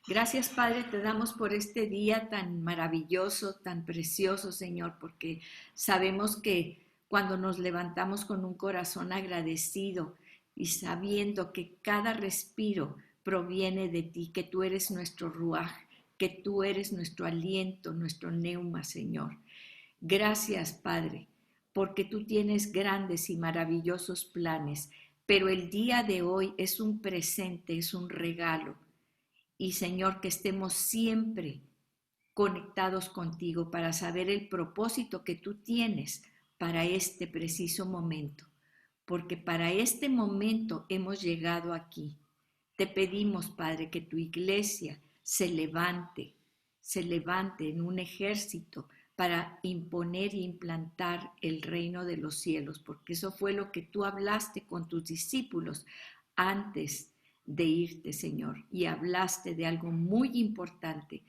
Gracias, Padre, te damos por este día tan maravilloso, tan precioso, Señor, porque sabemos que cuando nos levantamos con un corazón agradecido y sabiendo que cada respiro proviene de ti, que tú eres nuestro ruaj, que tú eres nuestro aliento, nuestro neuma, Señor. Gracias, Padre, porque tú tienes grandes y maravillosos planes, pero el día de hoy es un presente, es un regalo. Y Señor, que estemos siempre conectados contigo para saber el propósito que tú tienes para este preciso momento, porque para este momento hemos llegado aquí. Te pedimos, Padre, que tu iglesia se levante en un ejército para imponer e implantar el reino de los cielos, porque eso fue lo que tú hablaste con tus discípulos antes de irte, Señor, y hablaste de algo muy importante,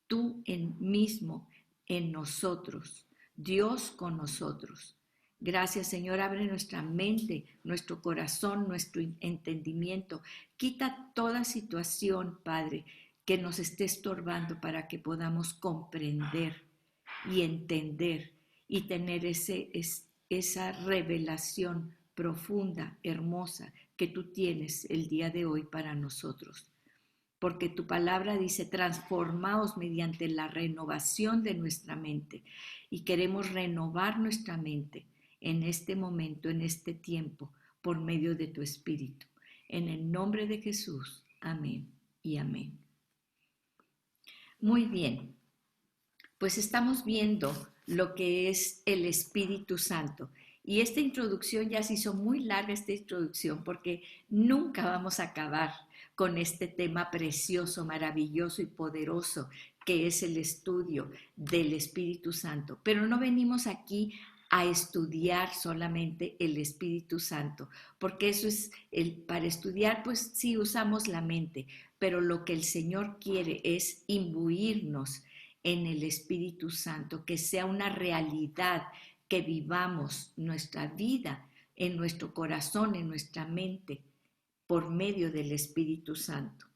tú mismo en nosotros, Dios con nosotros. Gracias, Señor, abre nuestra mente, nuestro corazón, nuestro entendimiento. Quita toda situación, Padre, que nos esté estorbando para que podamos comprender y entender y tener esa revelación profunda, hermosa, que tú tienes el día de hoy para nosotros. Porque tu palabra dice, transformaos mediante la renovación de nuestra mente. Y queremos renovar nuestra mente en este momento, en este tiempo, por medio de tu Espíritu. En el nombre de Jesús, amén y amén. Muy bien, pues estamos viendo lo que es el Espíritu Santo. Y esta introducción ya se hizo muy larga, esta introducción, porque nunca vamos a acabar con este tema precioso, maravilloso y poderoso que es el estudio del Espíritu Santo. Pero no venimos aquí a estudiar solamente el Espíritu Santo, porque eso es para estudiar, pues sí usamos la mente, pero lo que el Señor quiere es imbuirnos en el Espíritu Santo, que sea una realidad, que vivamos nuestra vida en nuestro corazón, en nuestra mente, por medio del Espíritu Santo.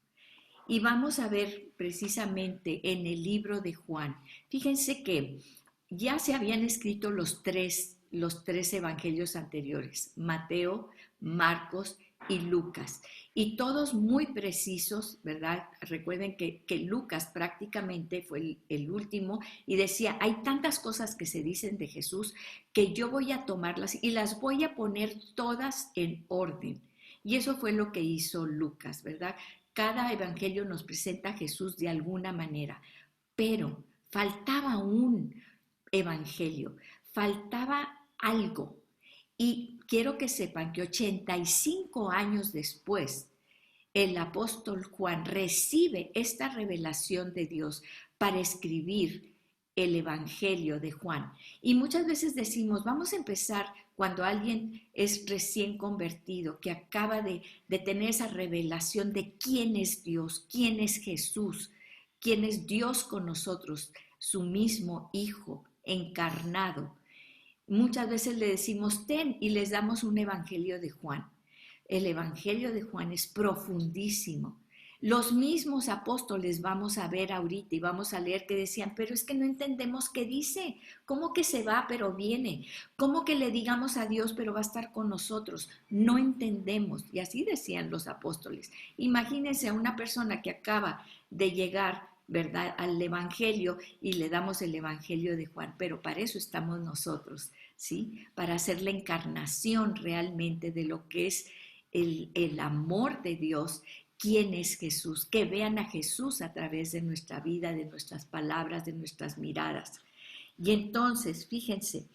Y vamos a ver precisamente en el libro de Juan. Fíjense que ya se habían escrito los tres evangelios anteriores, Mateo, Marcos y Lucas, y todos muy precisos, ¿verdad? Recuerden que Lucas prácticamente fue el último y decía, hay tantas cosas que se dicen de Jesús que yo voy a tomarlas y las voy a poner todas en orden. Y eso fue lo que hizo Lucas, ¿verdad? Cada evangelio nos presenta a Jesús de alguna manera, pero faltaba un evangelio, faltaba algo. Y quiero que sepan que 85 años después, el apóstol Juan recibe esta revelación de Dios para escribir el Evangelio de Juan. Y muchas veces decimos, vamos a empezar cuando alguien es recién convertido, que acaba de tener esa revelación de quién es Dios, quién es Jesús, quién es Dios con nosotros, su mismo Hijo encarnado. Muchas veces le decimos, ten, y les damos un Evangelio de Juan. El Evangelio de Juan es profundísimo. Los mismos apóstoles vamos a ver ahorita y vamos a leer que decían, pero es que no entendemos qué dice, cómo que se va pero viene, cómo que le digamos a Dios pero va a estar con nosotros, no entendemos. Y así decían los apóstoles. Imagínense a una persona que acaba de llegar, ¿verdad?, al Evangelio y le damos el Evangelio de Juan, pero para eso estamos nosotros, ¿sí? Para hacer la encarnación realmente de lo que es el amor de Dios, quién es Jesús, que vean a Jesús a través de nuestra vida, de nuestras palabras, de nuestras miradas. Y entonces, fíjense,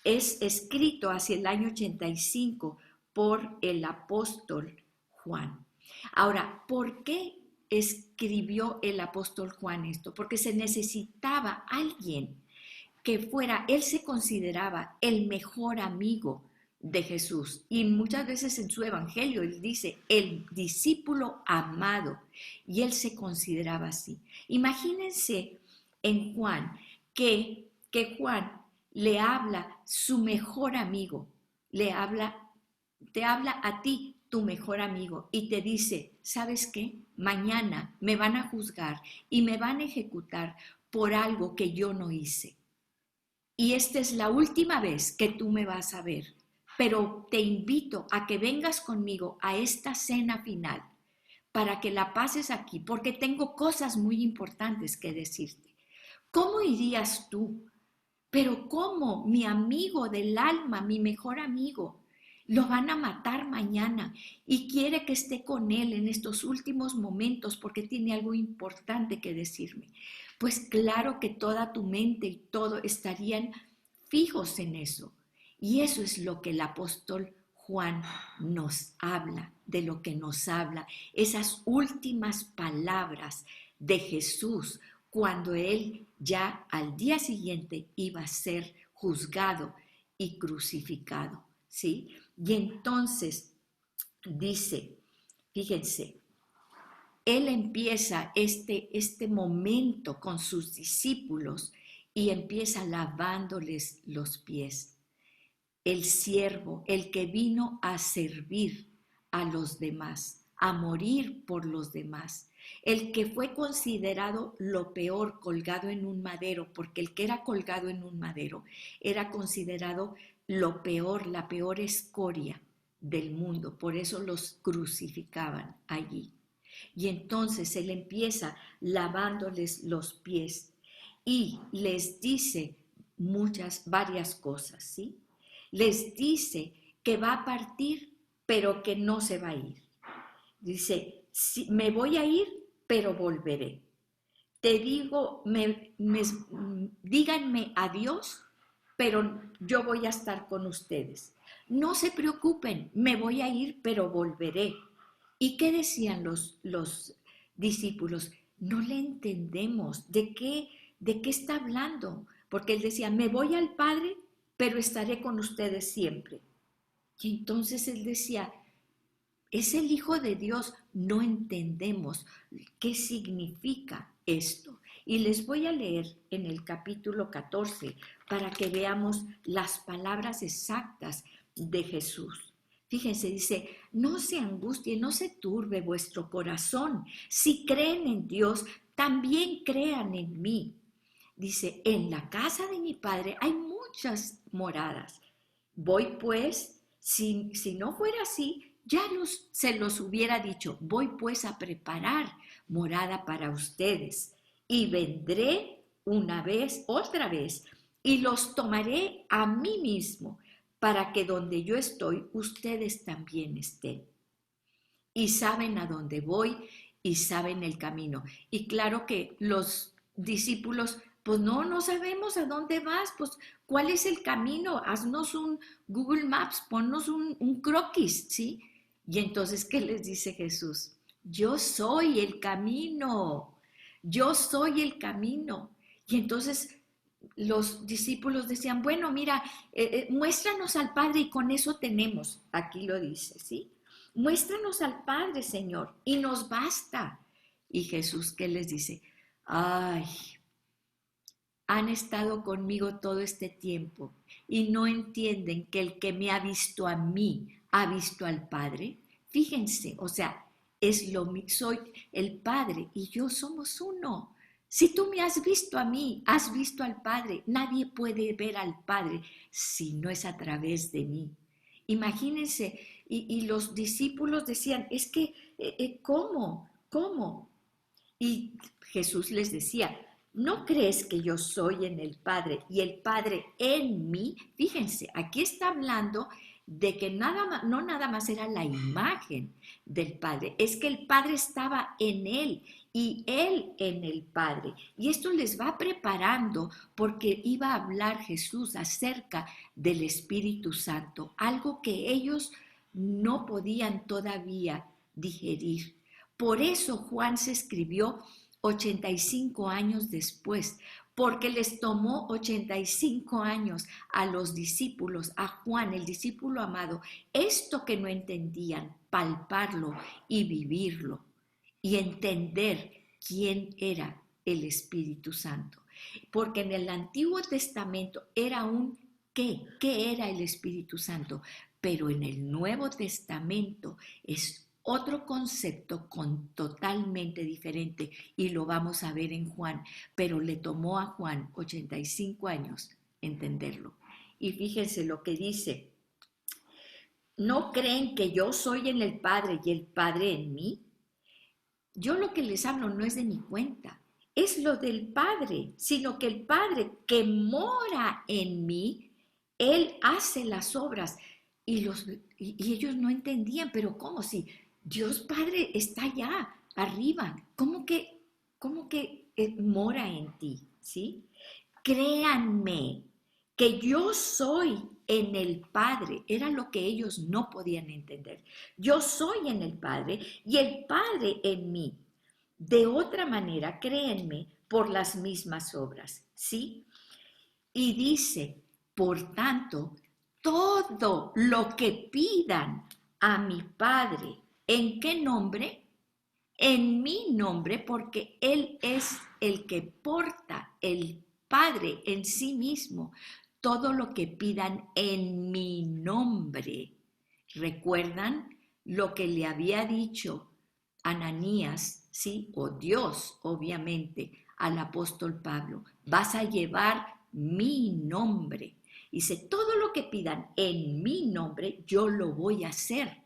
es escrito hacia el año 85 por el apóstol Juan. Ahora, ¿por qué escribió el apóstol Juan esto? Porque se necesitaba alguien que fuera, él se consideraba el mejor amigo de Jesús. Y muchas veces en su evangelio él dice, el discípulo amado, y él se consideraba así. Imagínense en Juan que Juan le habla su mejor amigo, le habla, te habla a ti tu mejor amigo y te dice, ¿sabes qué? Mañana me van a juzgar y me van a ejecutar por algo que yo no hice. Y esta es la última vez que tú me vas a ver, pero te invito a que vengas conmigo a esta cena final para que la pases aquí, porque tengo cosas muy importantes que decirte. ¿Cómo irías tú? Pero ¿cómo? Mi amigo del alma, mi mejor amigo, lo van a matar mañana y quiere que esté con él en estos últimos momentos porque tiene algo importante que decirme. Pues claro que toda tu mente y todo estarían fijos en eso. Y eso es lo que el apóstol Juan nos habla, de lo que nos habla, esas últimas palabras de Jesús cuando él ya al día siguiente iba a ser juzgado y crucificado, ¿sí? Y entonces dice, fíjense, él empieza este momento con sus discípulos y empieza lavándoles los pies. El siervo, el que vino a servir a los demás, a morir por los demás, el que fue considerado lo peor colgado en un madero, porque el que era colgado en un madero era considerado lo peor, la peor escoria del mundo, por eso los crucificaban allí. Y entonces él empieza lavándoles los pies y les dice varias cosas, ¿sí? Les dice que va a partir, pero que no se va a ir. Dice, sí, me voy a ir, pero volveré. Te digo, díganme adiós, pero yo voy a estar con ustedes. No se preocupen, me voy a ir, pero volveré. ¿Y qué decían los discípulos? No le entendemos. ¿De qué está hablando? Porque él decía, me voy al Padre, pero estaré con ustedes siempre. Y entonces él decía, es el Hijo de Dios, no entendemos qué significa esto. Y les voy a leer en el capítulo 14 para que veamos las palabras exactas de Jesús. Fíjense, dice, no se angustie, no se turbe vuestro corazón. Si creen en Dios, también crean en mí. Dice, en la casa de mi Padre hay muchas moradas. Voy pues, si no fuera así, ya se los hubiera dicho, voy pues a preparar morada para ustedes y vendré otra vez, y los tomaré a mí mismo, para que donde yo estoy, ustedes también estén. Y saben a dónde voy y saben el camino. Y claro que los discípulos, pues no sabemos a dónde vas, pues cuál es el camino, haznos un Google Maps, ponnos un croquis, ¿sí? Y entonces, ¿qué les dice Jesús? Yo soy el camino, yo soy el camino. Y entonces los discípulos decían, bueno, mira, muéstranos al Padre y con eso tenemos, aquí lo dice, ¿sí? Muéstranos al Padre, Señor, y nos basta. Y Jesús, ¿qué les dice? Ay, han estado conmigo todo este tiempo y no entienden que el que me ha visto a mí ha visto al Padre. Fíjense, o sea, soy el Padre y yo somos uno. Si tú me has visto a mí, has visto al Padre. Nadie puede ver al Padre si no es a través de mí. Imagínense, y los discípulos decían, es que, ¿cómo? ¿Cómo? Y Jesús les decía, ¿no crees que yo soy en el Padre y el Padre en mí? Fíjense, aquí está hablando de que no nada más era la imagen del Padre, es que el Padre estaba en él y él en el Padre. Y esto les va preparando porque iba a hablar Jesús acerca del Espíritu Santo, algo que ellos no podían todavía digerir. Por eso Juan se escribió 85 años después, porque les tomó 85 años a los discípulos, a Juan, el discípulo amado, esto que no entendían, palparlo y vivirlo y entender quién era el Espíritu Santo. Porque en el Antiguo Testamento era un ¿qué? ¿Qué era el Espíritu Santo? pero en el Nuevo Testamento es otro concepto totalmente diferente y lo vamos a ver en Juan, pero le tomó a Juan 85 años entenderlo. Y fíjense lo que dice: ¿no creen que yo soy en el Padre y el Padre en mí? Yo lo que les hablo no es de mi cuenta, es lo del Padre, sino que el Padre que mora en mí, Él hace las obras. Y ellos no entendían, pero ¿cómo si Dios Padre está allá, arriba? ¿Cómo que mora en ti? ¿Sí? Créanme que yo soy en el Padre, era lo que ellos no podían entender. Yo soy en el Padre y el Padre en mí. De otra manera, créenme por las mismas obras, ¿sí? Y dice, por tanto, todo lo que pidan a mi Padre, ¿en qué nombre? En mi nombre, porque Él es el que porta el Padre en sí mismo. Todo lo que pidan en mi nombre. ¿Recuerdan lo que le había dicho Ananías, sí, o Dios, obviamente, al apóstol Pablo? Vas a llevar mi nombre. Dice, todo lo que pidan en mi nombre, yo lo voy a hacer.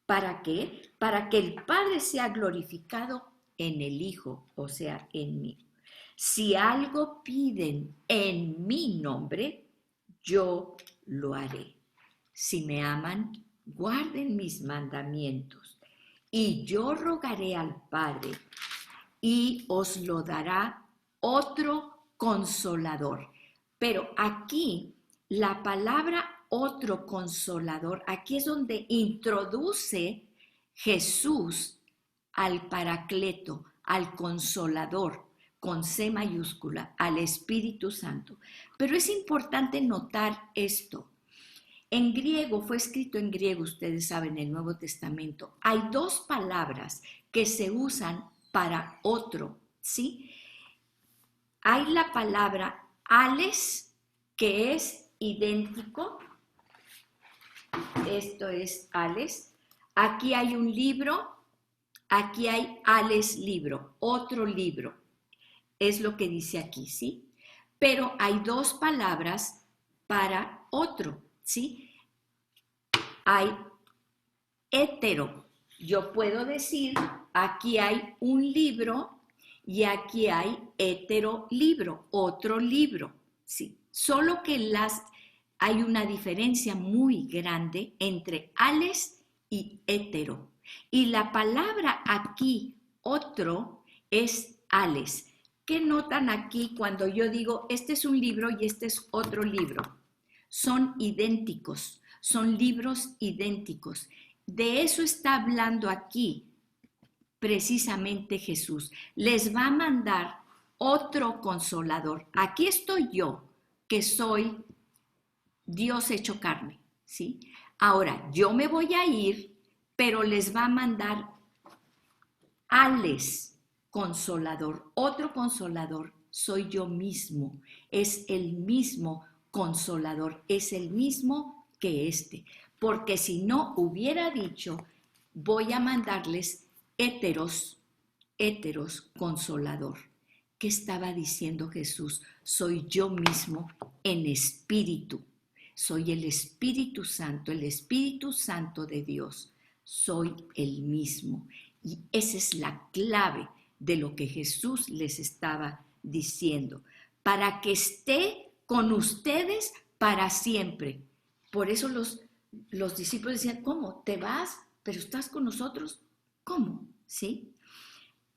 ¿Para qué? Para que el Padre sea glorificado en el Hijo, o sea, en mí. Si algo piden en mi nombre, yo lo haré. Si me aman, guarden mis mandamientos. Y yo rogaré al Padre y os lo dará otro consolador. Pero aquí la palabra otro consolador, aquí es donde introduce Jesús al Paracleto, al Consolador, con C mayúscula, al Espíritu Santo. Pero es importante notar esto. En griego, fue escrito en griego, ustedes saben, en el Nuevo Testamento. Hay dos palabras que se usan para otro, ¿sí? Hay la palabra ales, que es idéntico. Esto es ales. Aquí hay un libro, aquí hay ales libro, otro libro. Es lo que dice aquí, ¿sí? Pero hay dos palabras para otro, ¿sí? Hay hétero. Yo puedo decir, aquí hay un libro y aquí hay hétero libro, otro libro, ¿sí? Solo que hay una diferencia muy grande entre ales y hétero. Y la palabra aquí, otro, es ales. ¿Qué notan aquí cuando yo digo, este es un libro y este es otro libro? Son idénticos, son libros idénticos. De eso está hablando aquí precisamente Jesús. Les va a mandar otro consolador. Aquí estoy yo, que soy Dios hecho carne, ¿sí? Ahora, yo me voy a ir, pero les va a mandar ales consolador. Otro consolador soy yo mismo. Es el mismo consolador, es el mismo que este. Porque si no hubiera dicho, voy a mandarles héteros consolador. ¿Qué estaba diciendo Jesús? Soy yo mismo en espíritu. Soy el Espíritu Santo de Dios. Soy el mismo. Y esa es la clave de lo que Jesús les estaba diciendo. Para que esté con ustedes para siempre. Por eso los discípulos decían, ¿cómo? ¿Te vas? ¿Pero estás con nosotros? ¿Cómo? ¿Sí?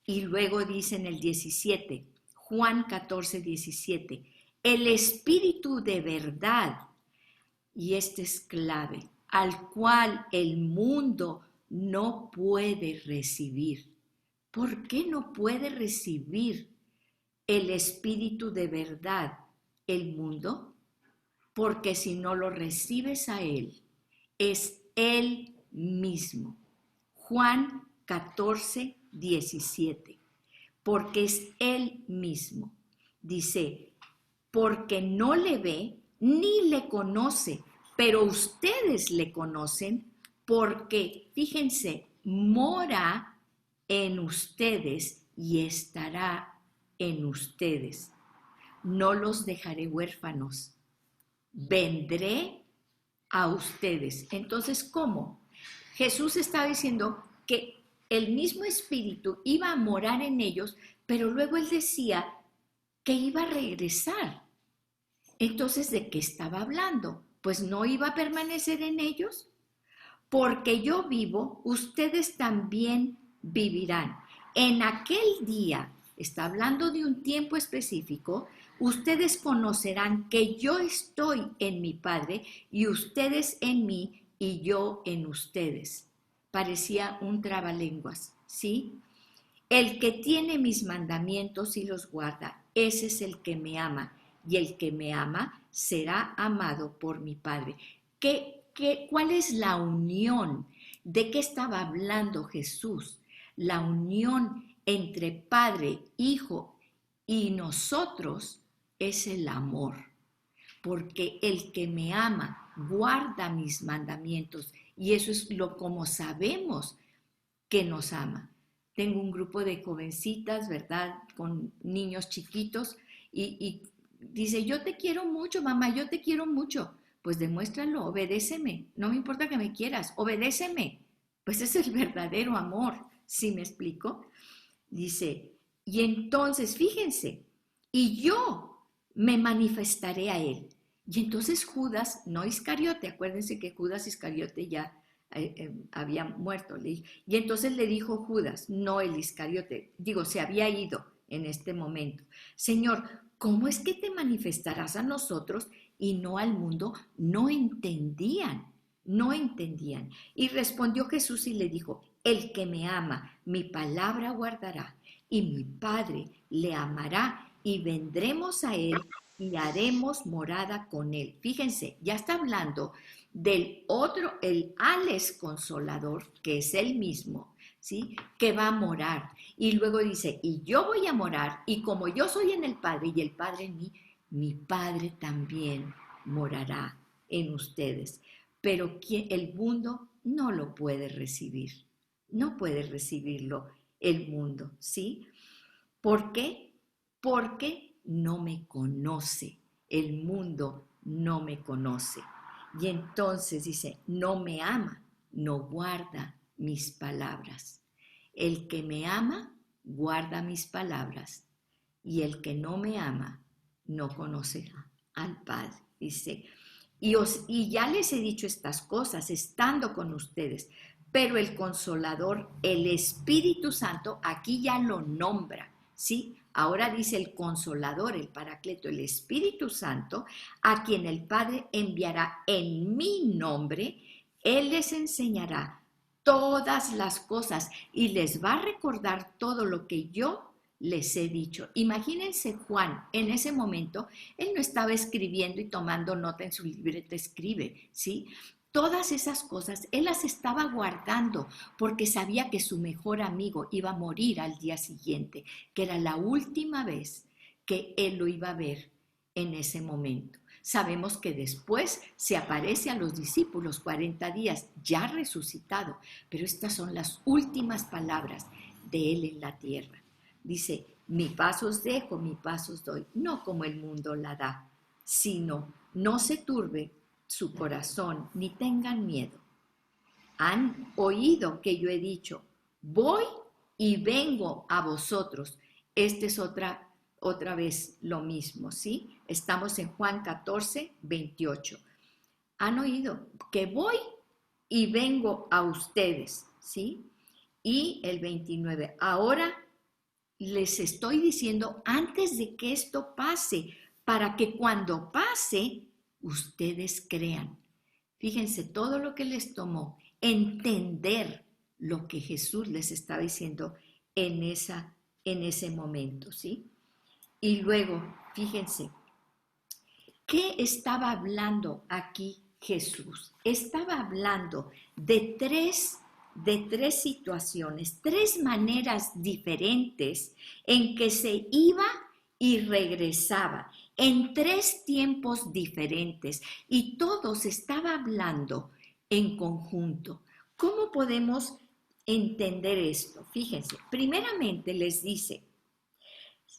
Y luego dice en el 17, Juan 14, 17, el Espíritu de verdad, y este es clave, al cual el mundo no puede recibir. ¿Por qué no puede recibir el Espíritu de verdad el mundo? Porque si no lo recibes a Él, es Él mismo. Juan 14, 17. Porque es Él mismo. Dice, porque no le ve ni le conoce, pero ustedes le conocen porque, fíjense, mora en ustedes y estará en ustedes. No los dejaré huérfanos, vendré a ustedes. Entonces, ¿cómo? Jesús estaba diciendo que el mismo Espíritu iba a morar en ellos, pero luego él decía que iba a regresar. Entonces, ¿de qué estaba hablando? Pues no iba a permanecer en ellos. Porque yo vivo, ustedes también vivirán. En aquel día, está hablando de un tiempo específico, ustedes conocerán que yo estoy en mi Padre y ustedes en mí y yo en ustedes. Parecía un trabalenguas, ¿sí? El que tiene mis mandamientos y los guarda, ese es el que me ama, y el que me ama será amado por mi Padre. ¿Cuál es la unión? ¿De qué estaba hablando Jesús? La unión entre Padre, Hijo y nosotros es el amor, porque el que me ama guarda mis mandamientos, y eso es lo como sabemos que nos ama. Tengo un grupo de jovencitas, ¿verdad? Con niños chiquitos y dice, yo te quiero mucho, mamá, yo te quiero mucho. Pues demuéstralo, obedéceme. No me importa que me quieras, obedéceme. Pues ese es el verdadero amor, ¿sí me explico? Dice, y entonces, fíjense, y yo me manifestaré a él. Y entonces Judas, no Iscariote, acuérdense que Judas Iscariote ya había muerto. Y entonces le dijo Judas, no el Iscariote, digo, se había ido en este momento. Señor, ¿cómo es que te manifestarás a nosotros y no al mundo? No entendían, no entendían. Y respondió Jesús y le dijo, el que me ama, mi palabra guardará, y mi Padre le amará, y vendremos a él y haremos morada con él. Fíjense, ya está hablando del otro, el Alex Consolador, que es el mismo, ¿sí? Que va a morar. Y luego dice, y yo voy a morar, y como yo soy en el Padre y el Padre en mí, mi Padre también morará en ustedes. Pero el mundo no lo puede recibir. No puede recibirlo el mundo, ¿sí? ¿Por qué? Porque no me conoce. El mundo no me conoce. Y entonces dice, no me ama, no guarda mis palabras. El que me ama, guarda mis palabras. Y el que no me ama, no conocerá al Padre. Dice, y ya les he dicho estas cosas estando con ustedes, pero el Consolador, el Espíritu Santo, aquí ya lo nombra, ¿sí? Ahora dice el Consolador, el Paracleto, el Espíritu Santo, a quien el Padre enviará en mi nombre, Él les enseñará todas las cosas y les va a recordar todo lo que yo les he dicho. Imagínense Juan, en ese momento, él no estaba escribiendo y tomando nota en su libreta, escribe, ¿sí? Todas esas cosas él las estaba guardando porque sabía que su mejor amigo iba a morir al día siguiente, que era la última vez que él lo iba a ver en ese momento. Sabemos que después se aparece a los discípulos 40 días, ya resucitado, pero estas son las últimas palabras de él en la tierra. Dice, mi paz os dejo, mi paz os doy, no como el mundo la da, sino no se turbe su corazón ni tengan miedo. Han oído que yo he dicho, voy y vengo a vosotros. Esta es otra vez lo mismo, ¿sí? Estamos en Juan 14, 28. Han oído que voy y vengo a ustedes, ¿sí? Y el 29, ahora les estoy diciendo antes de que esto pase, para que cuando pase, ustedes crean. Fíjense todo lo que les tomó entender lo que Jesús les estaba diciendo en ese momento, ¿sí? Y luego, fíjense, ¿qué estaba hablando aquí Jesús? Estaba hablando de tres situaciones, tres maneras diferentes en que se iba y regresaba. en 3 tiempos diferentes y todos estaba hablando en conjunto. ¿Cómo podemos entender esto? Fíjense, primeramente les dice,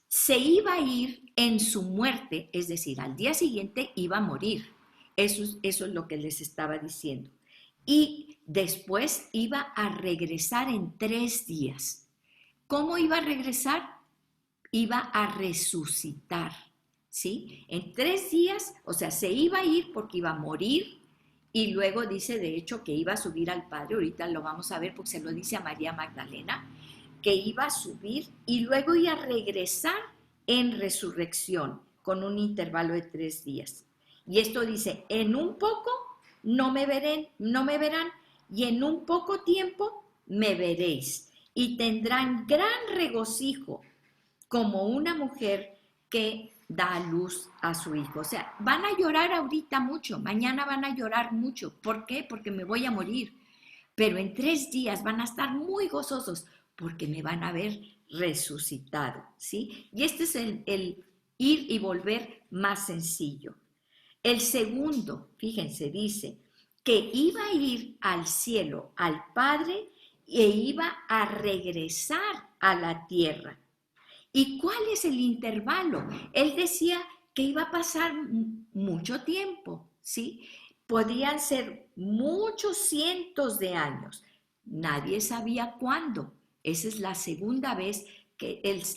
se iba a ir en su muerte, es decir, al día siguiente iba a morir. Eso es lo que les estaba diciendo. Y después iba a regresar en 3 días. ¿Cómo iba a regresar? Iba a resucitar, ¿sí? En 3 días, o sea, se iba a ir porque iba a morir y luego dice, de hecho, que iba a subir al Padre, ahorita lo vamos a ver porque se lo dice a María Magdalena, que iba a subir y luego iba a regresar en resurrección con un intervalo de 3 días. Y esto dice, en un poco no me verán y en un poco tiempo me veréis y tendrán gran regocijo como una mujer que da a luz a su hijo. O sea, van a llorar ahorita mucho, mañana van a llorar mucho. ¿Por qué? Porque me voy a morir. Pero en 3 días van a estar muy gozosos porque me van a ver resucitado, ¿sí? Y este es el ir y volver más sencillo. El segundo, fíjense, dice que iba a ir al cielo, al Padre, e iba a regresar a la tierra. ¿Y cuál es el intervalo? Él decía que iba a pasar mucho tiempo, ¿sí? Podían ser muchos cientos de años. Nadie sabía cuándo. Esa es la segunda vez,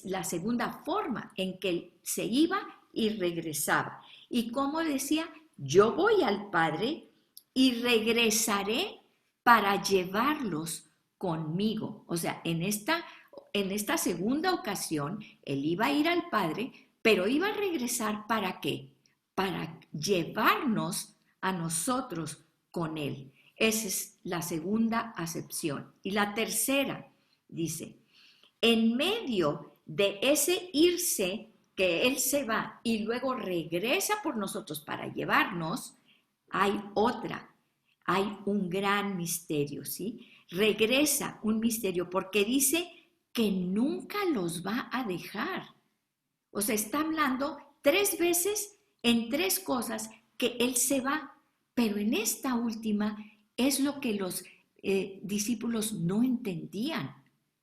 la segunda forma en que él se iba y regresaba. Y como decía, yo voy al Padre y regresaré para llevarlos conmigo. O sea, en esta segunda ocasión, él iba a ir al Padre, pero iba a regresar ¿para qué? Para llevarnos a nosotros con él. Esa es la segunda acepción. Y la tercera dice, en medio de ese irse, que él se va y luego regresa por nosotros para llevarnos, hay un gran misterio, ¿sí? Regresa un misterio porque dice que nunca los va a dejar. O sea, está hablando 3 veces en 3 cosas que él se va, pero en esta última es lo que los discípulos no entendían,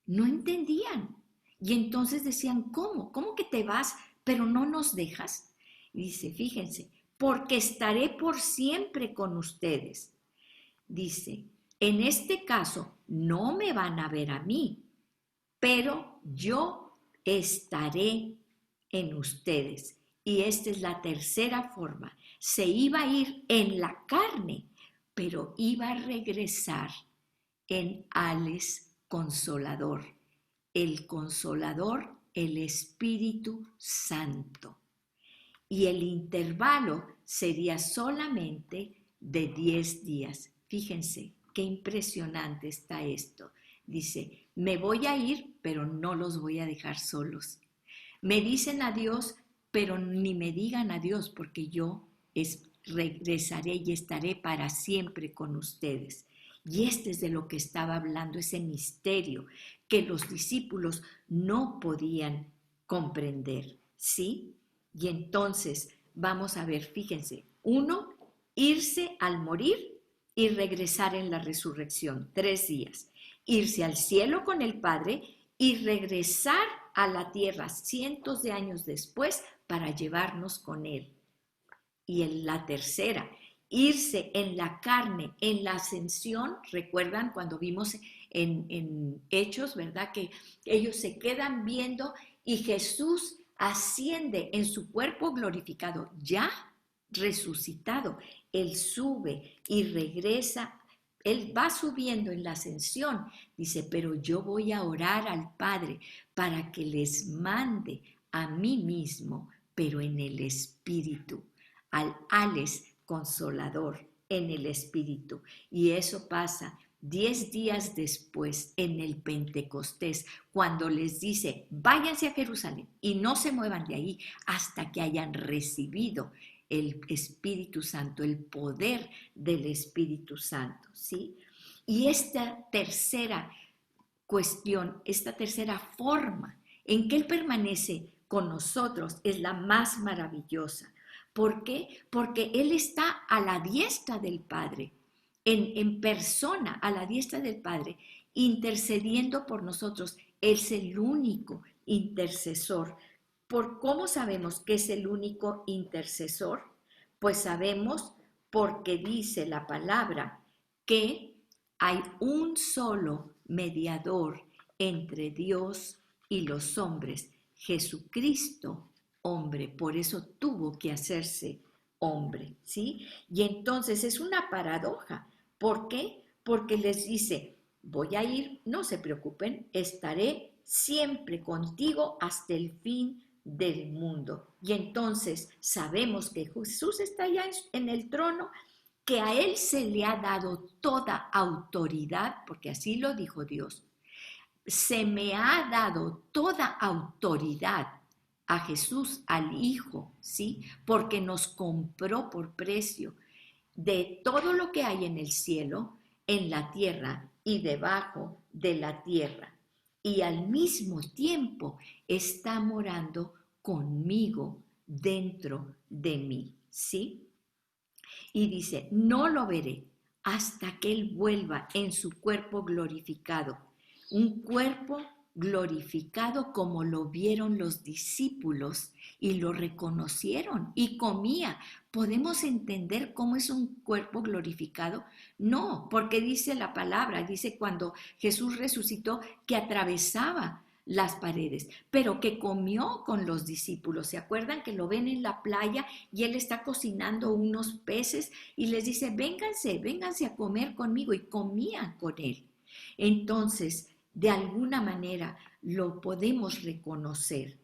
no entendían. Y entonces decían, ¿cómo? ¿Cómo que te vas, pero no nos dejas? Y dice, fíjense, porque estaré por siempre con ustedes. Dice, en este caso no me van a ver a mí, pero yo estaré en ustedes. Y esta es la tercera forma. Se iba a ir en la carne, pero iba a regresar en Ales Consolador. El Consolador, el Espíritu Santo. Y el intervalo sería solamente de 10 días. Fíjense qué impresionante está esto. Dice, me voy a ir, pero no los voy a dejar solos. Me dicen adiós, pero ni me digan adiós, porque yo regresaré y estaré para siempre con ustedes. Y este es de lo que estaba hablando, ese misterio que los discípulos no podían comprender, ¿sí? Y entonces vamos a ver, fíjense, uno, irse al morir y regresar en la resurrección, 3 días. Irse al cielo con el Padre y regresar a la tierra cientos de años después para llevarnos con Él. Y en la tercera, irse en la carne, en la ascensión. Recuerdan cuando vimos en Hechos, ¿verdad? Que ellos se quedan viendo y Jesús asciende en su cuerpo glorificado, ya resucitado. Él sube y regresa. Él va subiendo en la ascensión. Dice, pero yo voy a orar al Padre para que les mande a mí mismo, pero en el Espíritu, al Ales Consolador, en el Espíritu. Y eso pasa 10 días después, en el Pentecostés, cuando les dice, váyanse a Jerusalén y no se muevan de ahí hasta que hayan recibido el Espíritu Santo, el poder del Espíritu Santo, ¿sí? Y esta tercera cuestión, esta tercera forma en que Él permanece con nosotros es la más maravillosa. ¿Por qué? Porque Él está a la diestra del Padre, en persona, a la diestra del Padre, intercediendo por nosotros. Él es el único intercesor. ¿Por cómo sabemos que es el único intercesor? Pues sabemos porque dice la palabra que hay un solo mediador entre Dios y los hombres, Jesucristo, hombre. Por eso tuvo que hacerse hombre, ¿sí? Y entonces es una paradoja. ¿Por qué? Porque les dice, voy a ir, no se preocupen, estaré siempre contigo hasta el fin del mundo. Y entonces sabemos que Jesús está ya en el trono, que a Él se le ha dado toda autoridad, porque así lo dijo Dios. Se me ha dado toda autoridad a Jesús, al Hijo, ¿sí? Porque nos compró por precio de todo lo que hay en el cielo, en la tierra y debajo de la tierra. Y al mismo tiempo está morando conmigo dentro de mí, ¿sí? Y dice, no lo veré hasta que Él vuelva en su cuerpo glorificado. Un cuerpo glorificado como lo vieron los discípulos y lo reconocieron y comía. ¿Podemos entender cómo es un cuerpo glorificado? No, porque dice la palabra, dice cuando Jesús resucitó que atravesaba las paredes, pero que comió con los discípulos. ¿Se acuerdan que lo ven en la playa y Él está cocinando unos peces y les dice, vénganse, vénganse a comer conmigo? Y comían con Él. Entonces, de alguna manera lo podemos reconocer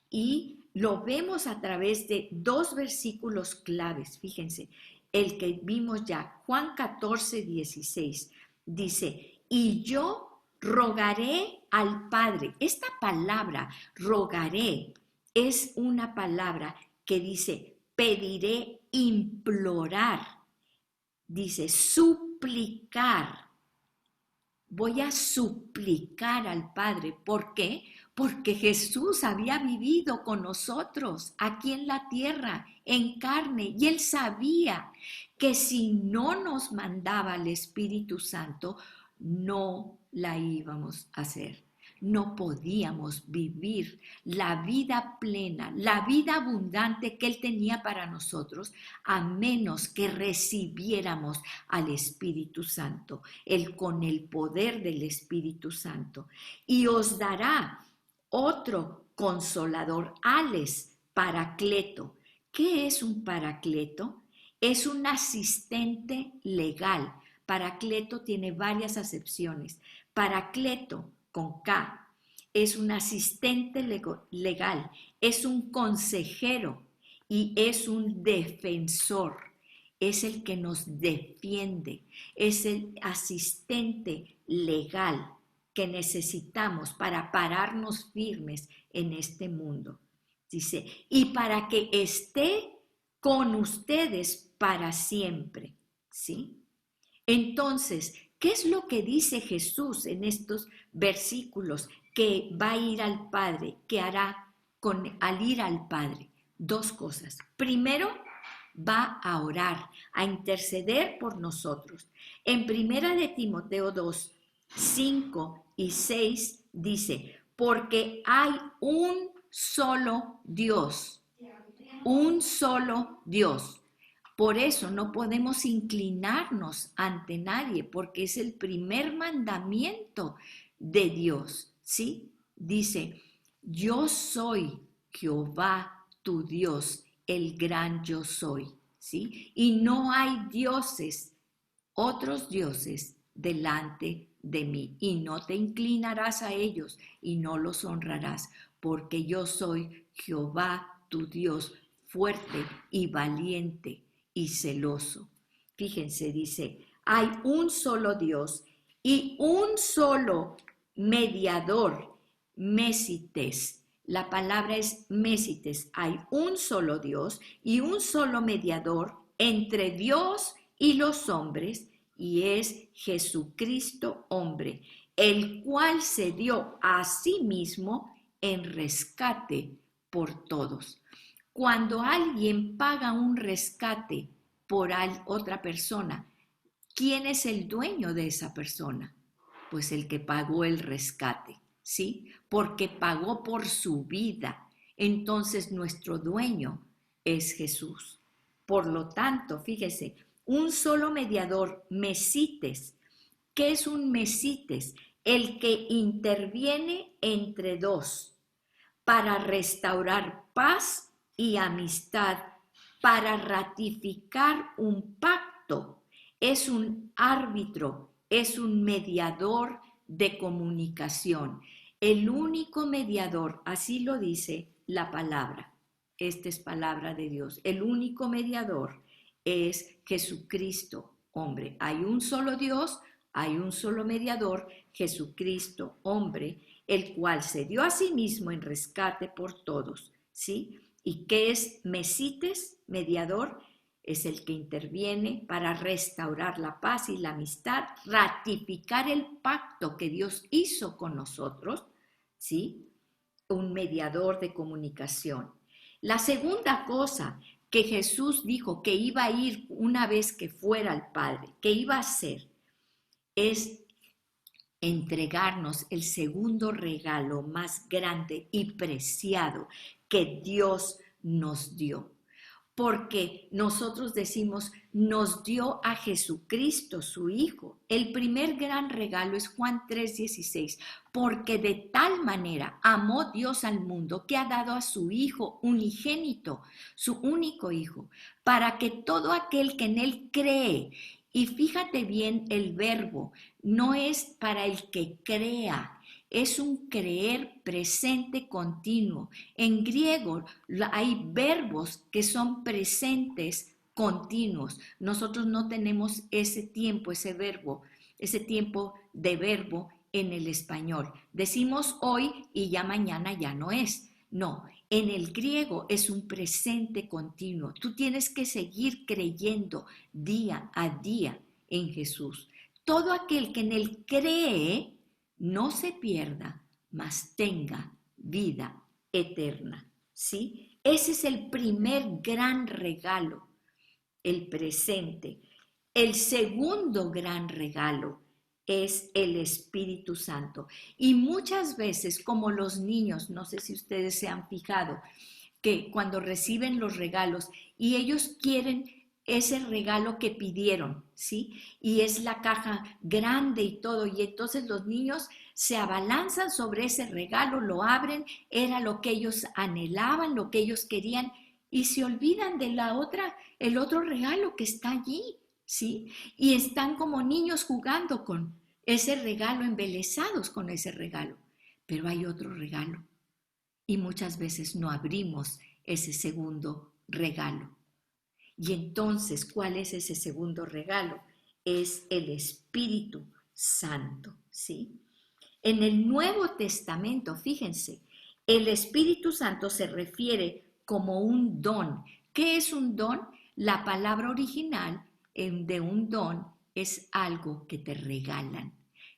y lo vemos a través de dos versículos claves. Fíjense, el que vimos ya, Juan 14, 16, dice, y yo rogaré al Padre. Esta palabra, rogaré, es una palabra que dice, pediré, implorar, dice, suplicar. Voy a suplicar al Padre. ¿Por qué? Porque Jesús había vivido con nosotros aquí en la tierra, en carne, y Él sabía que si no nos mandaba el Espíritu Santo, no la íbamos a hacer. No podíamos vivir la vida plena, la vida abundante que Él tenía para nosotros, a menos que recibiéramos al Espíritu Santo, Él con el poder del Espíritu Santo. Y os dará otro consolador, Ales, Paracleto. ¿Qué es un paracleto? Es un asistente legal. Paracleto tiene varias acepciones. Paracleto, con K, es un asistente legal, es un consejero y es un defensor. Es el que nos defiende, es el asistente legal que necesitamos para pararnos firmes en este mundo. Dice, y para que esté con ustedes para siempre, ¿sí? Entonces, ¿qué es lo que dice Jesús en estos versículos? Que va a ir al Padre, que hará al ir al Padre. Dos cosas. Primero, va a orar, a interceder por nosotros. En primera de Timoteo 2, 5 y 6 dice, porque hay un solo Dios, un solo Dios. Por eso no podemos inclinarnos ante nadie, porque es el primer mandamiento de Dios, ¿sí? Dice, yo soy Jehová tu Dios, el gran yo soy, ¿sí? Y no hay dioses, otros dioses delante de mí, y no te inclinarás a ellos y no los honrarás, porque yo soy Jehová tu Dios, fuerte y valiente y celoso. Fíjense, dice, hay un solo Dios y un solo mediador, Mesites. La palabra es Mesites. Hay un solo Dios y un solo mediador entre Dios y los hombres, y es Jesucristo hombre, el cual se dio a sí mismo en rescate por todos. Cuando alguien paga un rescate por otra persona, ¿quién es el dueño de esa persona? Pues el que pagó el rescate, ¿sí? Porque pagó por su vida. Entonces nuestro dueño es Jesús. Por lo tanto, fíjese, un solo mediador, mesites. ¿Qué es un mesites? El que interviene entre dos para restaurar paz y amistad, para ratificar un pacto. Es un árbitro, es un mediador de comunicación. El único mediador, así lo dice la palabra. Esta es palabra de Dios. El único mediador es Jesucristo, hombre. Hay un solo Dios, hay un solo mediador, Jesucristo, hombre, el cual se dio a sí mismo en rescate por todos, ¿sí? ¿Y qué es mesites, mediador? Es el que interviene para restaurar la paz y la amistad, ratificar el pacto que Dios hizo con nosotros, ¿sí? Un mediador de comunicación. La segunda cosa que Jesús dijo que iba a ir una vez que fuera al Padre, que iba a hacer, es entregarnos el segundo regalo más grande y preciado que Dios nos dio. Porque nosotros decimos, nos dio a Jesucristo, su Hijo. El primer gran regalo es Juan 3:16, porque de tal manera amó Dios al mundo que ha dado a su Hijo unigénito, su único Hijo, para que todo aquel que en Él cree, y fíjate bien el verbo, no es para el que crea, es un creer presente continuo. En griego hay verbos que son presentes continuos. Nosotros no tenemos ese tiempo, ese tiempo de verbo en el español. Decimos hoy y ya mañana ya no es. No, en el griego es un presente continuo. Tú tienes que seguir creyendo día a día en Jesús. Todo aquel que en Él cree no se pierda, mas tenga vida eterna. ¿Sí? Ese es el primer gran regalo, el presente. El segundo gran regalo es el Espíritu Santo. Y muchas veces, como los niños, no sé si ustedes se han fijado, que cuando reciben los regalos y ellos quieren ese regalo que pidieron, ¿sí? Y es la caja grande y todo, y entonces los niños se abalanzan sobre ese regalo, lo abren, era lo que ellos anhelaban, lo que ellos querían, y se olvidan de el otro regalo que está allí, ¿sí? Y están como niños jugando con ese regalo, embelesados con ese regalo. Pero hay otro regalo, y muchas veces no abrimos ese segundo regalo. Y entonces, ¿cuál es ese segundo regalo? Es el Espíritu Santo, ¿sí? En el Nuevo Testamento, fíjense, el Espíritu Santo se refiere como un don. ¿Qué es un don? La palabra original de un don es algo que te regalan,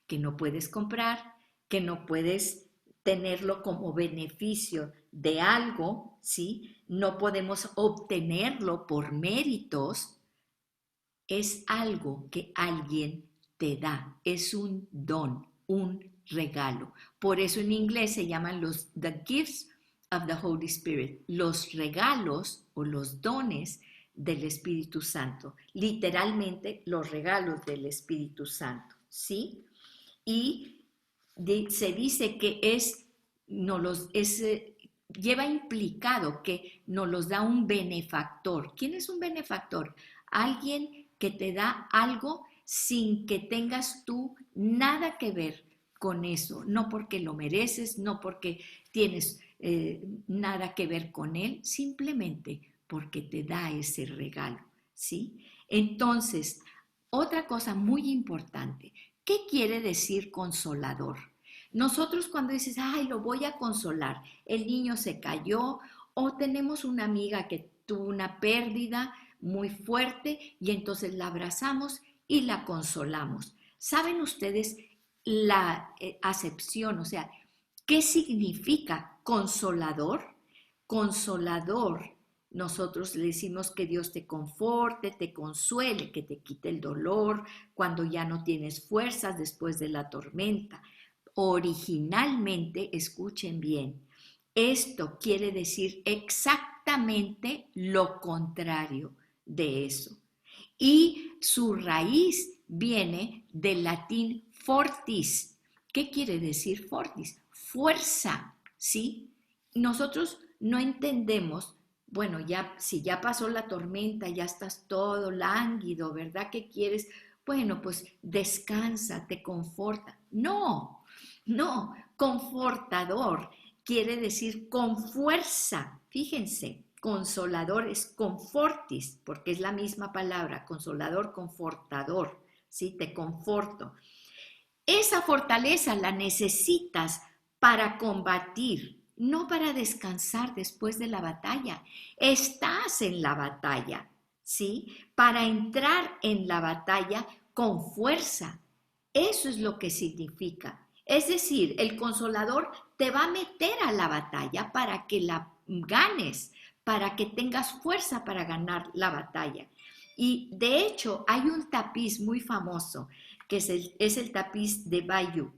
que no puedes comprar, que no puedes tenerlo como beneficio de algo, ¿sí? No podemos obtenerlo por méritos. Es algo que alguien te da, es un don, un regalo. Por eso en inglés se llaman the gifts of the Holy Spirit, los regalos o los dones del Espíritu Santo. Literalmente los regalos del Espíritu Santo, ¿sí? Y se dice que lleva implicado que nos los da un benefactor. ¿Quién es un benefactor? Alguien que te da algo sin que tengas tú nada que ver con eso, no porque lo mereces, no porque tienes nada que ver con él, simplemente porque te da ese regalo, ¿sí? Entonces, otra cosa muy importante, ¿qué quiere decir consolador? Nosotros cuando dices, ay, lo voy a consolar, el niño se cayó o tenemos una amiga que tuvo una pérdida muy fuerte y entonces la abrazamos y la consolamos. ¿Saben ustedes la acepción? O sea, ¿qué significa consolador? consolador, nosotros le decimos que Dios te conforte, te consuele, que te quite el dolor cuando ya no tienes fuerzas después de la tormenta. Originalmente, escuchen bien, esto quiere decir exactamente lo contrario de eso. Y su raíz viene del latín fortis. ¿Qué quiere decir fortis? Fuerza, ¿sí? Nosotros no entendemos, bueno, ya si ya pasó la tormenta, ya estás todo lánguido, ¿verdad? ¿Qué quieres? Bueno, pues descansa, te conforta. No, no, confortador quiere decir con fuerza. Fíjense, consolador es confortis, porque es la misma palabra, consolador, confortador, ¿sí? Te conforto. Esa fortaleza la necesitas para combatir, no para descansar después de la batalla. Estás en la batalla, ¿sí? Para entrar en la batalla con fuerza. Eso es lo que significa. Es decir, el consolador te va a meter a la batalla para que la ganes, para que tengas fuerza para ganar la batalla. Y de hecho hay un tapiz muy famoso, que es el tapiz de Bayeux,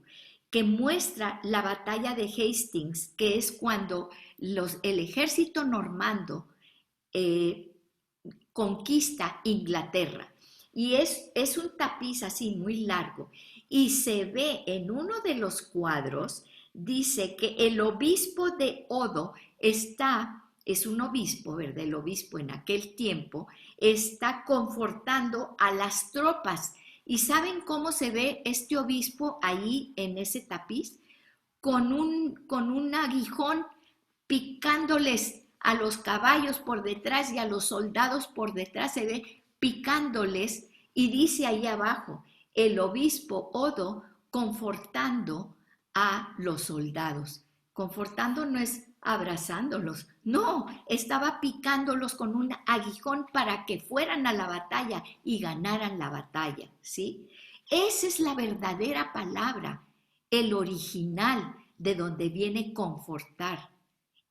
que muestra la batalla de Hastings, que es cuando el ejército normando eh, conquista Inglaterra. Y es un tapiz así muy largo. Y se ve en uno de los cuadros, dice que el obispo de Odo es un obispo, ¿verdad? El obispo en aquel tiempo está confortando a las tropas. ¿Y saben cómo se ve este obispo ahí en ese tapiz? Con un aguijón picándoles a los caballos por detrás y a los soldados por detrás, se ve picándoles y dice ahí abajo, el obispo Odo confortando a los soldados. Confortando no es abrazándolos, no, estaba picándolos con un aguijón para que fueran a la batalla y ganaran la batalla, ¿sí? Esa es la verdadera palabra, el original de donde viene confortar.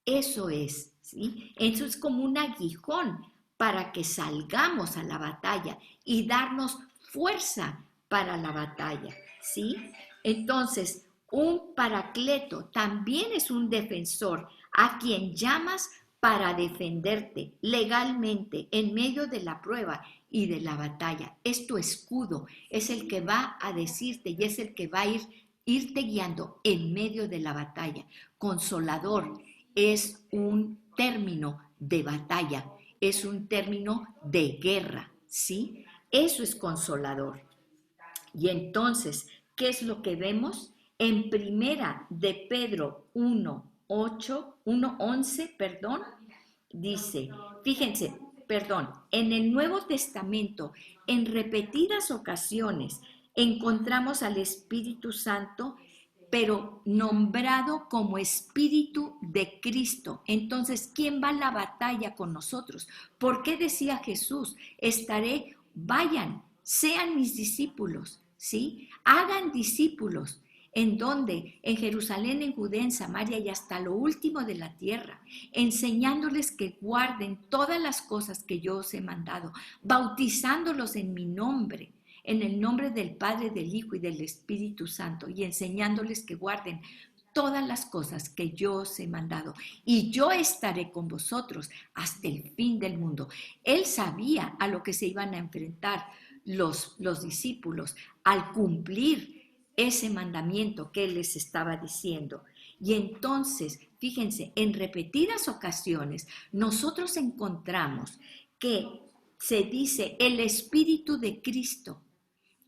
Eso es, ¿sí? Eso es como un aguijón para que salgamos a la batalla y darnos fuerza para la batalla, ¿sí? Entonces, un paracleto también es un defensor a quien llamas para defenderte legalmente en medio de la prueba y de la batalla. Es tu escudo, es el que va a decirte y es el que va a irte guiando en medio de la batalla. Consolador es un término de batalla, es un término de guerra, ¿sí? Eso es consolador. Y entonces, ¿qué es lo que vemos? En primera de Pedro 1:11, perdón, dice, fíjense, perdón, en el Nuevo Testamento, en repetidas ocasiones, encontramos al Espíritu Santo, pero nombrado como Espíritu de Cristo. Entonces, ¿quién va a la batalla con nosotros? ¿Por qué decía Jesús? Vayan, sean mis discípulos, ¿sí? Hagan discípulos. ¿En dónde? En Jerusalén, en Judea, en Samaria y hasta lo último de la tierra, enseñándoles que guarden todas las cosas que yo os he mandado, bautizándolos en mi nombre, en el nombre del Padre, del Hijo y del Espíritu Santo, y enseñándoles que guarden todas las cosas que yo os he mandado, y yo estaré con vosotros hasta el fin del mundo. Él sabía a lo que se iban a enfrentar los discípulos al cumplir ese mandamiento que él les estaba diciendo. Y entonces, fíjense, en repetidas ocasiones nosotros encontramos que se dice el Espíritu de Cristo,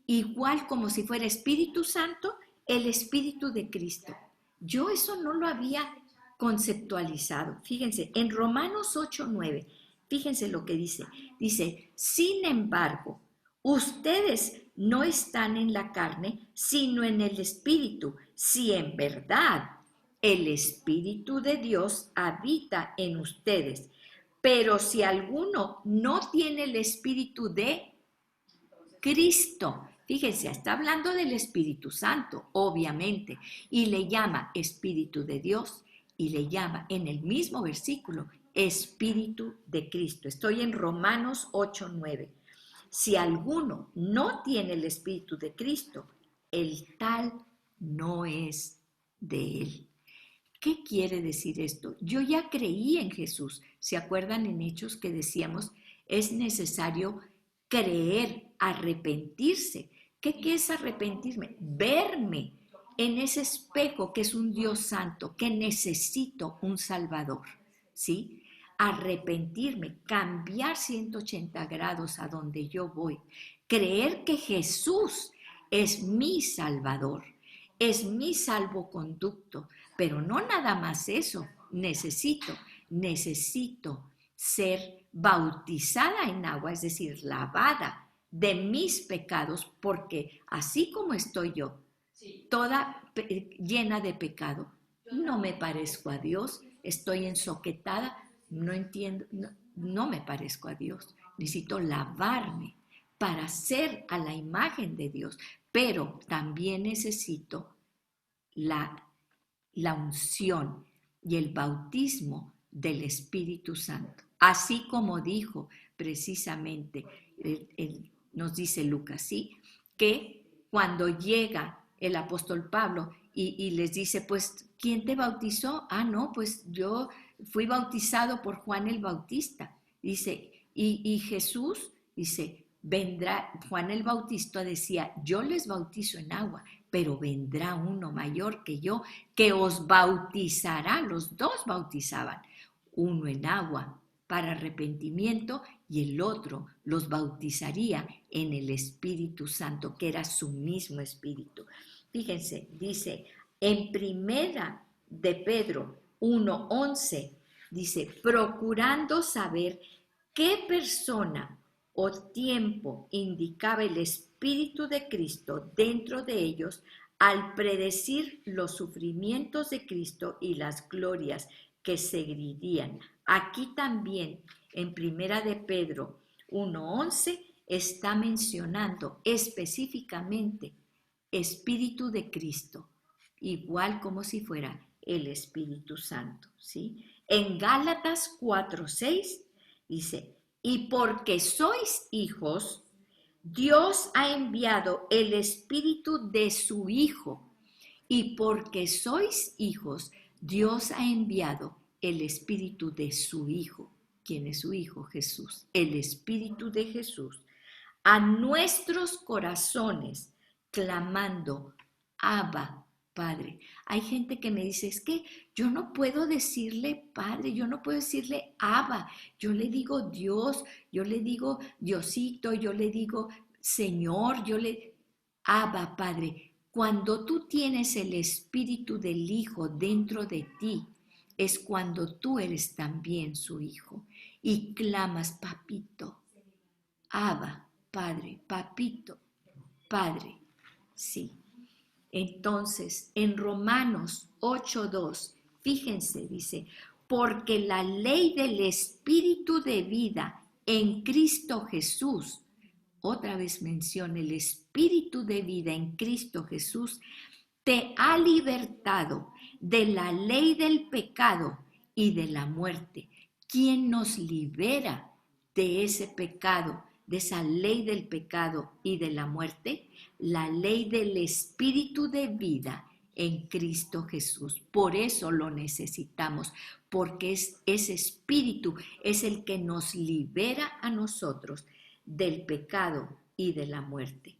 igual como si fuera Espíritu Santo, el Espíritu de Cristo. Yo eso no lo había conceptualizado. Fíjense, en Romanos 8:9, fíjense lo que dice. Dice, sin embargo, ustedes no están en la carne, sino en el Espíritu, si en verdad el Espíritu de Dios habita en ustedes. Pero si alguno no tiene el Espíritu de Cristo, fíjense, está hablando del Espíritu Santo, obviamente, y le llama Espíritu de Dios. y le llama en el mismo versículo Espíritu de Cristo. Estoy en Romanos 8:9. Si alguno no tiene el Espíritu de Cristo, el tal no es de él. ¿Qué quiere decir esto? Yo ya creí en Jesús. ¿Se acuerdan en Hechos que decíamos? Es necesario creer, arrepentirse. ¿Qué es arrepentirme? Verme en ese espejo que es un Dios santo, que necesito un Salvador, ¿sí? Arrepentirme, cambiar 180 grados a donde yo voy, creer que Jesús es mi Salvador, es mi salvoconducto, pero no nada más eso, necesito ser bautizada en agua, es decir, lavada de mis pecados, porque así como estoy yo, toda llena de pecado, no me parezco a Dios, estoy ensoquetada, no entiendo, no me parezco a Dios, necesito lavarme para ser a la imagen de Dios, pero también necesito la unción y el bautismo del Espíritu Santo. Así como dijo precisamente, nos dice Lucas, ¿sí? Que cuando llega el apóstol Pablo y les dice, pues, ¿quién te bautizó? Ah, no, pues yo fui bautizado por Juan el Bautista. Dice, y Jesús, dice, vendrá, Juan el Bautista decía, yo les bautizo en agua, pero vendrá uno mayor que yo, que os bautizará. Los dos bautizaban, uno en agua para arrepentimiento y el otro los bautizaría en el Espíritu Santo, que era su mismo Espíritu. Fíjense, dice en Primera de Pedro 1:11, dice, procurando saber qué persona o tiempo indicaba el Espíritu de Cristo dentro de ellos al predecir los sufrimientos de Cristo y las glorias que seguirían. Aquí también en Primera de Pedro 1:11 está mencionando específicamente Espíritu de Cristo, igual como si fuera el Espíritu Santo, ¿sí? En Gálatas 4:6 dice, y porque sois hijos, Dios ha enviado el Espíritu de su Hijo. Y porque sois hijos, Dios ha enviado el Espíritu de su Hijo. ¿Quién es su Hijo? Jesús. El Espíritu de Jesús a nuestros corazones, clamando, Abba, Padre. Hay gente que me dice, es que yo no puedo decirle Padre, yo no puedo decirle Abba, yo le digo Dios, yo le digo Diosito, yo le digo Señor, Abba, Padre. Cuando tú tienes el Espíritu del Hijo dentro de ti, es cuando tú eres también su Hijo y clamas, Papito, Abba, Padre, Papito, Padre, sí. Entonces, en Romanos 8:2, fíjense, dice, porque la ley del Espíritu de vida en Cristo Jesús, otra vez menciona el Espíritu de vida en Cristo Jesús, te ha libertado de la ley del pecado y de la muerte. ¿Quién nos libera de ese pecado, de esa ley del pecado y de la muerte? La ley del Espíritu de vida en Cristo Jesús. Por eso lo necesitamos, porque ese Espíritu es el que nos libera a nosotros del pecado y de la muerte.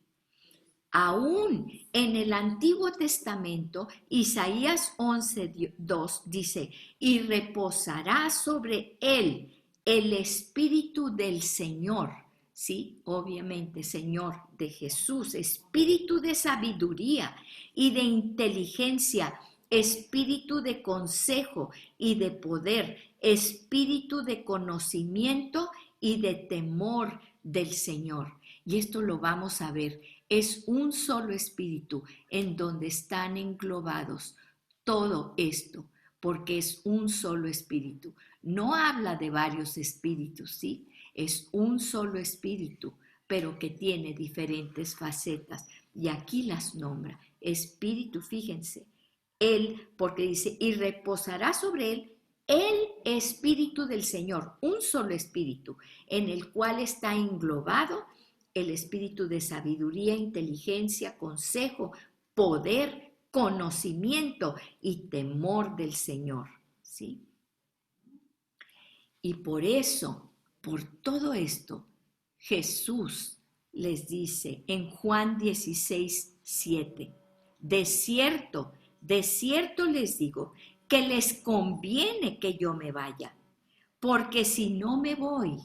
Aún en el Antiguo Testamento, Isaías 11:2 dice, y reposará sobre él el Espíritu del Señor, ¿sí? Obviamente, Señor de Jesús, Espíritu de sabiduría y de inteligencia, Espíritu de consejo y de poder, Espíritu de conocimiento y de temor del Señor. Y esto lo vamos a ver. Es un solo espíritu en donde están englobados todo esto, porque es un solo espíritu. No habla de varios espíritus, ¿sí? Es un solo espíritu, pero que tiene diferentes facetas. Y aquí las nombra. Espíritu, fíjense, Él, porque dice, y reposará sobre él el Espíritu del Señor, un solo Espíritu, en el cual está englobado el Espíritu de sabiduría, inteligencia, consejo, poder, conocimiento y temor del Señor. ¿Sí? Y por eso, por todo esto, Jesús les dice en Juan 16:7, de cierto les digo que les conviene que yo me vaya, porque si no me voy,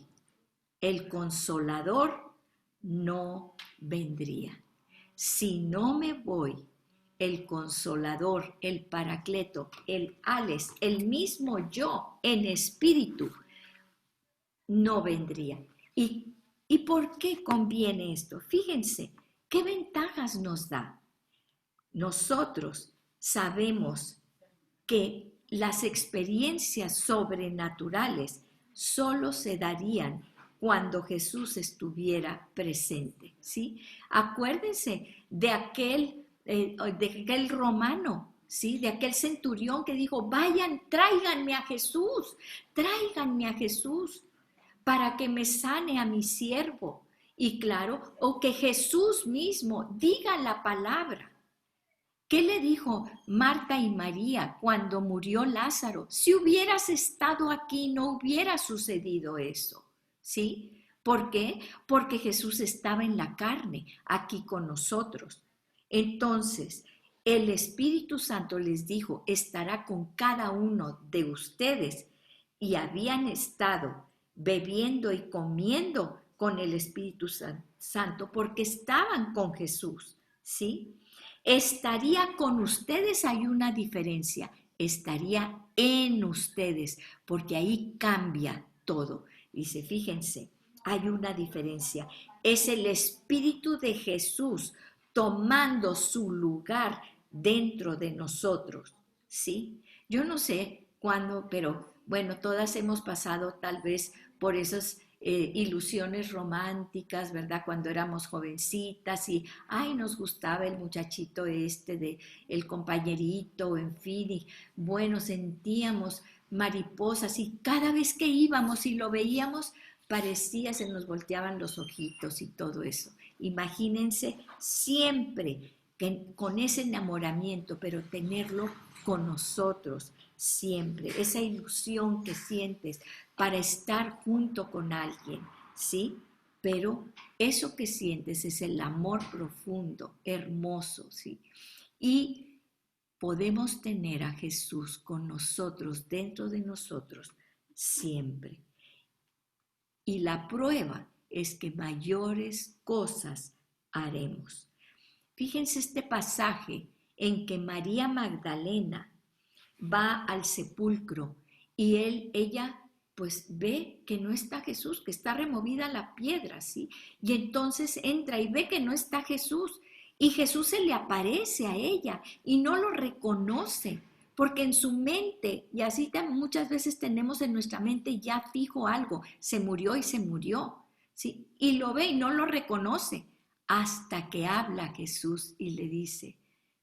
el consolador no vendría. Si no me voy, el consolador, el paracleto, el Ales, el mismo yo en espíritu, no vendría. ¿Y por qué conviene esto? Fíjense, ¿qué ventajas nos da? Nosotros sabemos que las experiencias sobrenaturales solo se darían cuando Jesús estuviera presente, ¿sí? Acuérdense de aquel romano, ¿sí? De aquel centurión que dijo, vayan, tráiganme a Jesús para que me sane a mi siervo. Y claro, o que Jesús mismo diga la palabra. ¿Qué le dijo Marta y María cuando murió Lázaro? Si hubieras estado aquí, no hubiera sucedido eso. ¿Sí? ¿Por qué? Porque Jesús estaba en la carne, aquí con nosotros. Entonces, el Espíritu Santo les dijo, estará con cada uno de ustedes. Y habían estado bebiendo y comiendo con el Espíritu Santo porque estaban con Jesús. ¿Sí? Estaría con ustedes, hay una diferencia, estaría en ustedes, porque ahí cambia todo. Dice, fíjense, hay una diferencia. Es el Espíritu de Jesús tomando su lugar dentro de nosotros, ¿sí? Yo no sé cuándo, pero bueno, todas hemos pasado tal vez por esas ilusiones románticas, ¿verdad? Cuando éramos jovencitas y, ay, nos gustaba el muchachito de el compañerito, en fin, y bueno, sentíamos mariposas y cada vez que íbamos y lo veíamos, parecía, se nos volteaban los ojitos y todo eso. Imagínense siempre con ese enamoramiento, pero tenerlo con nosotros siempre, esa ilusión que sientes para estar junto con alguien, ¿sí? Pero eso que sientes es el amor profundo, hermoso, ¿sí? Y podemos tener a Jesús con nosotros, dentro de nosotros, siempre. Y la prueba es que mayores cosas haremos. Fíjense este pasaje en que María Magdalena va al sepulcro y ella pues ve que no está Jesús, que está removida la piedra, ¿sí? Y entonces entra y ve que no está Jesús y Jesús se le aparece a ella y no lo reconoce, porque en su mente, y así muchas veces tenemos en nuestra mente ya fijo algo, se murió y se murió, ¿sí? Y lo ve y no lo reconoce hasta que habla Jesús y le dice,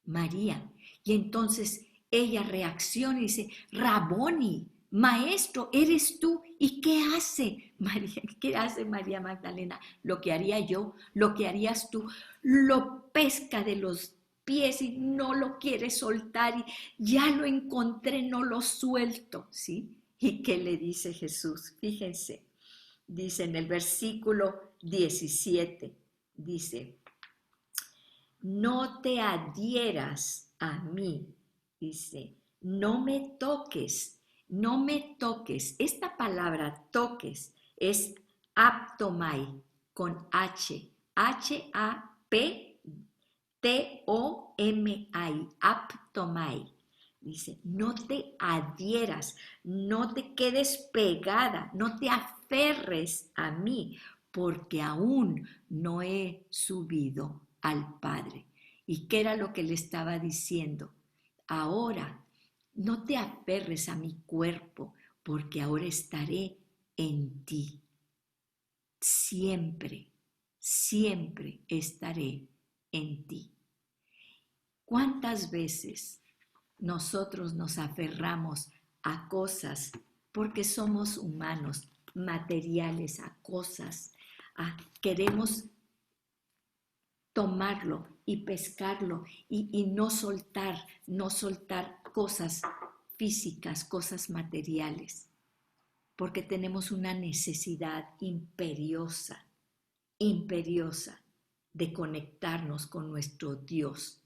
María. Y entonces ella reacciona y dice, Raboni, maestro, eres tú. ¿Y qué hace María? ¿Qué hace María Magdalena? Lo que haría yo, lo que harías tú. Lo pesca de los pies y no lo quiere soltar y ya lo encontré, no lo suelto, ¿sí? ¿Y qué le dice Jesús? Fíjense, dice en el versículo 17, dice, no te adhieras a mí, dice, no me toques, no me toques. Esta palabra toques es aptomai con H, H-A-P-T-O-M-I, aptomai. Dice, no te adhieras, no te quedes pegada, no te aferres a mí, porque aún no he subido al Padre. ¿Y qué era lo que le estaba diciendo? Ahora, no te aferres a mi cuerpo, porque ahora estaré en ti. Siempre, siempre estaré en ti. ¿Cuántas veces nosotros nos aferramos a cosas porque somos humanos, materiales, a cosas, queremos tomarlo y pescarlo y no soltar cosas físicas, cosas materiales, porque tenemos una necesidad imperiosa, imperiosa de conectarnos con nuestro Dios.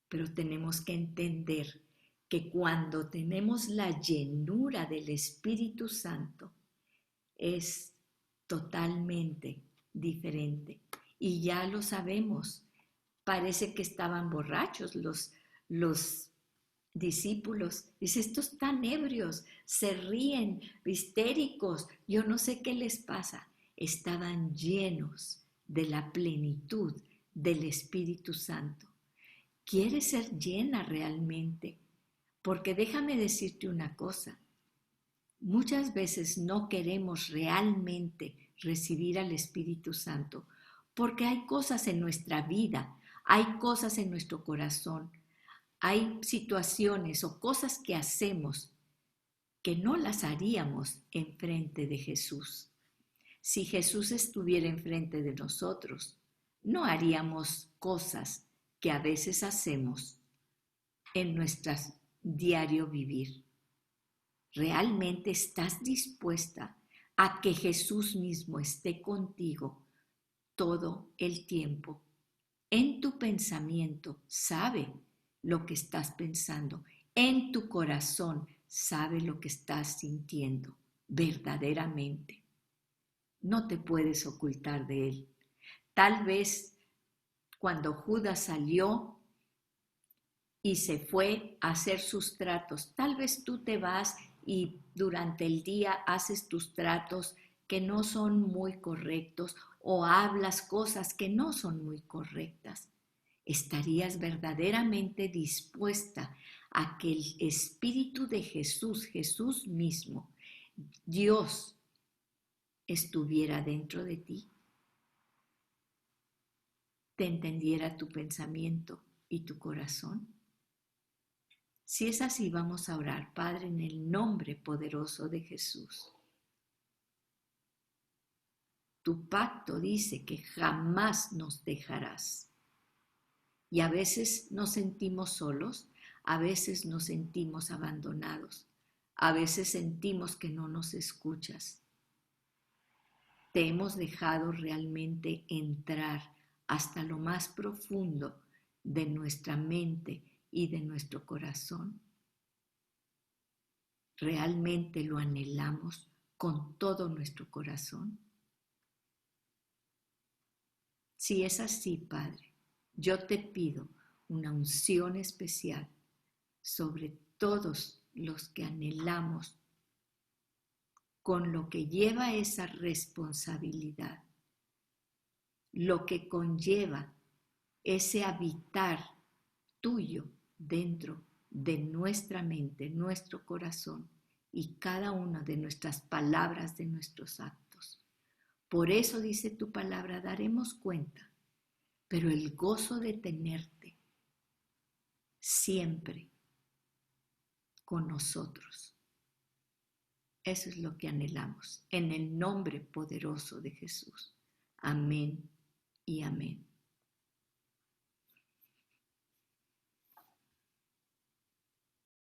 Pero tenemos que entender que cuando tenemos la llenura del Espíritu Santo es totalmente diferente. Y ya lo sabemos. Parece que estaban borrachos los discípulos. Dice, estos están ebrios, se ríen, histéricos, yo no sé qué les pasa. Estaban llenos de la plenitud del Espíritu Santo. ¿Quieres ser llena realmente? Porque déjame decirte una cosa. Muchas veces no queremos realmente recibir al Espíritu Santo porque hay cosas en nuestra vida, hay cosas en nuestro corazón, hay situaciones o cosas que hacemos que no las haríamos enfrente de Jesús. Si Jesús estuviera enfrente de nosotros, no haríamos cosas que a veces hacemos en nuestro diario vivir. ¿Realmente estás dispuesta a que Jesús mismo esté contigo todo el tiempo? En tu pensamiento sabe lo que estás pensando. En tu corazón sabe lo que estás sintiendo verdaderamente. No te puedes ocultar de él. Tal vez cuando Judas salió y se fue a hacer sus tratos, tal vez tú te vas y durante el día haces tus tratos que no son muy correctos o hablas cosas que no son muy correctas. ¿Estarías verdaderamente dispuesta a que el Espíritu de Jesús, Jesús mismo, Dios, estuviera dentro de ti? ¿Te entendiera tu pensamiento y tu corazón? Si es así, vamos a orar, Padre, en el nombre poderoso de Jesús. Tu pacto dice que jamás nos dejarás. Y a veces nos sentimos solos, a veces nos sentimos abandonados, a veces sentimos que no nos escuchas. Te hemos dejado realmente entrar hasta lo más profundo de nuestra mente y de nuestro corazón. ¿Realmente lo anhelamos con todo nuestro corazón? Si es así, Padre, yo te pido una unción especial sobre todos los que anhelamos con lo que lleva esa responsabilidad, lo que conlleva ese habitar tuyo dentro de nuestra mente, nuestro corazón y cada una de nuestras palabras, de nuestros actos. Por eso dice tu palabra, daremos cuenta, pero el gozo de tenerte siempre con nosotros. Eso es lo que anhelamos, en el nombre poderoso de Jesús. Amén y amén.